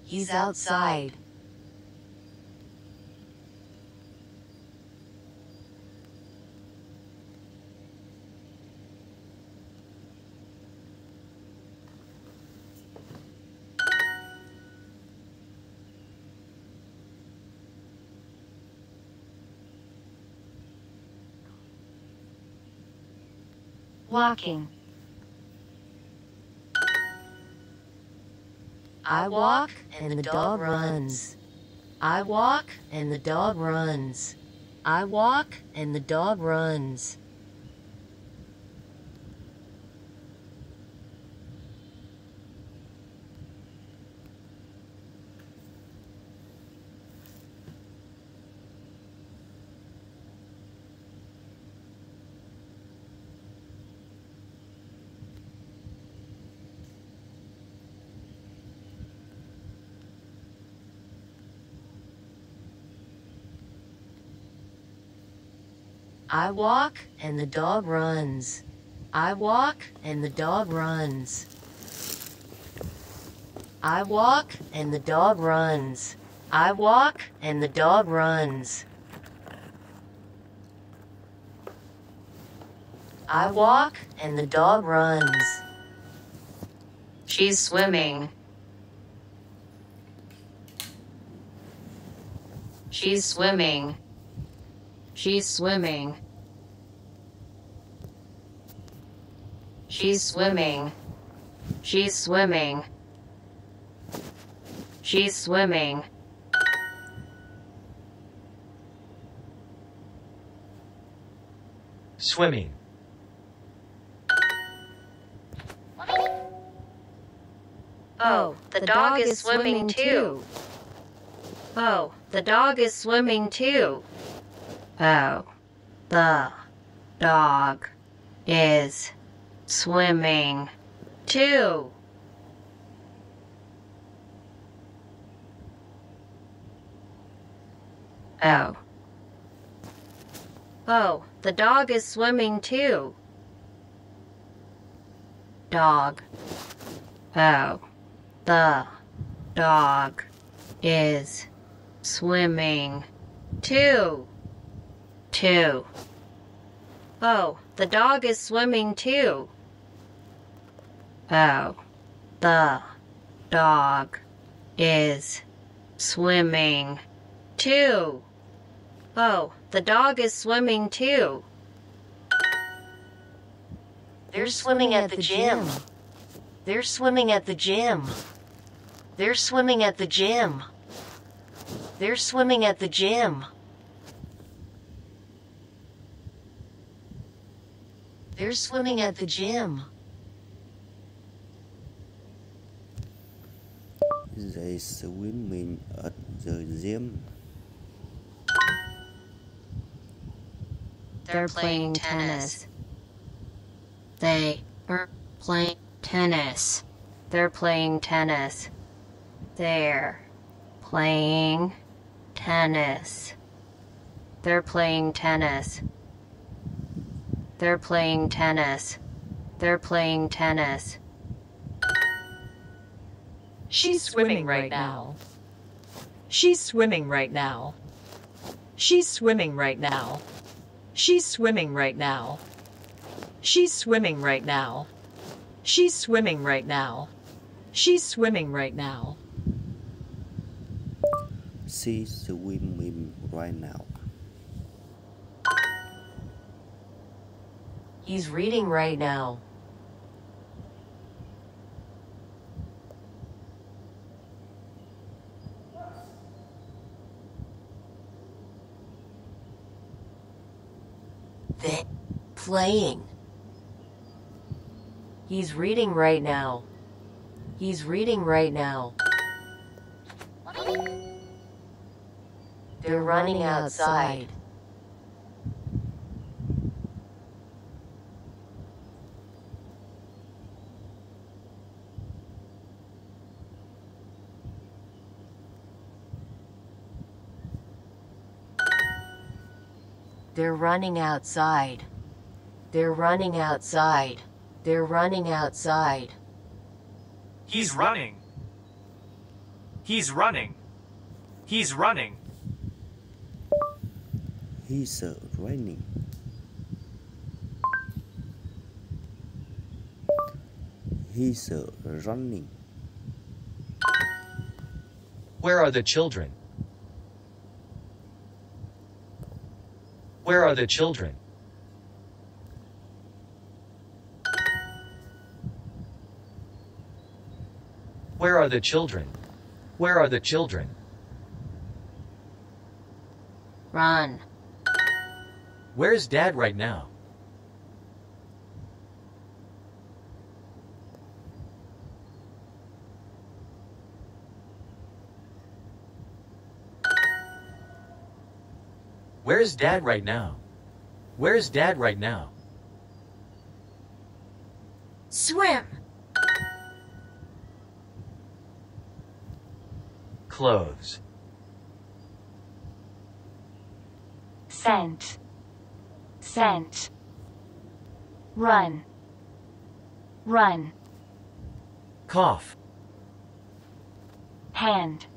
He's outside. Walking. I walk and the dog runs. I walk and the dog runs. I walk and the dog runs. I walk and the dog runs. I walk and the dog runs. I walk and the dog runs. I walk and the dog runs. I walk and the dog runs. She's swimming. She's swimming. She's swimming. She's swimming. She's swimming. She's swimming. Swimming. Oh, the dog is swimming too. Oh, the dog is swimming too. Oh, the dog is swimming too. Oh. Oh, the dog is swimming too. Dog. Oh, the dog is swimming too. Two. Oh, the dog is swimming too. Oh, the dog is swimming too. Oh, the dog is swimming too. They're swimming at the gym. They're swimming at the gym. They're swimming at the gym. They're swimming at the gym. They're swimming at the gym. They swimming at the gym. They're playing tennis. They are playing tennis. They're playing tennis. They're playing tennis. They're playing tennis. They're playing tennis. They're playing tennis. She's swimming right now. She's swimming right now. She's swimming right now. She's swimming right now. She's swimming right now. She's swimming right now. She's swimming right now. She's swimming right now. He's reading right now. They're playing. He's reading right now. He's reading right now. They're running outside. They're running outside. They're running outside. They're running outside. He's running. He's running. He's running. He's running. He's running. Where are the children? Where are the children? Where are the children? Where are the children? Run. Where's Dad right now? Where's Dad right now? Where's Dad right now? Swim. Clothes. Scent. Scent. Run. Run. Cough. Hand.